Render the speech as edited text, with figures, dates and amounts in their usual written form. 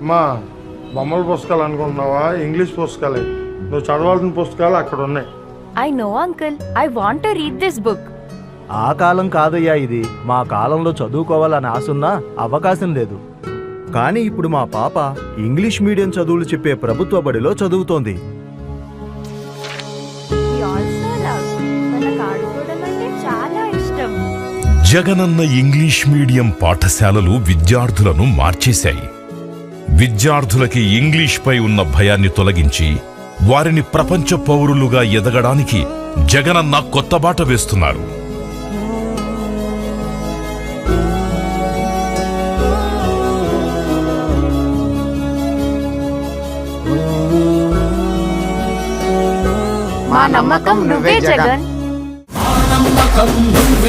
అమ్మా బొమ్మల పుస్తకాలు అనుకుంటున్నావా? ఇంగ్లీష్ పుస్తకాలే. నువ్వు చదవాల్సిన పుస్తకాలు అక్కడ ఉన్నాయి. I know, uncle. I want to read this book. ఆ కాలం కాదయ్యా ఇది. మా కాలంలో చదువుకోవాలని ఆశున్నా అవకాశం లేదు. కానీ ఇప్పుడు మా పాప ఇంగ్లీష్ మీడియం చదువులు చెప్పే ప్రభుత్వ బడిలో చదువుతోంది. We also love. మనకు ఆడుకోవడం అంటే చాలా ఇష్టం. జగనన్న ఇంగ్లీష్ మీడియం పాఠశాలలు విద్యార్థులను మార్చేశాయి. విద్యార్థులకి ఇంగ్లీష్పై ఉన్న భయాన్ని తొలగించి వారిని ప్రపంచ పౌరులుగా ఎదగడానికి జగనన్న కొత్త బాట వేస్తున్నారు. మా నమ్మకం నువ్వే జగన్.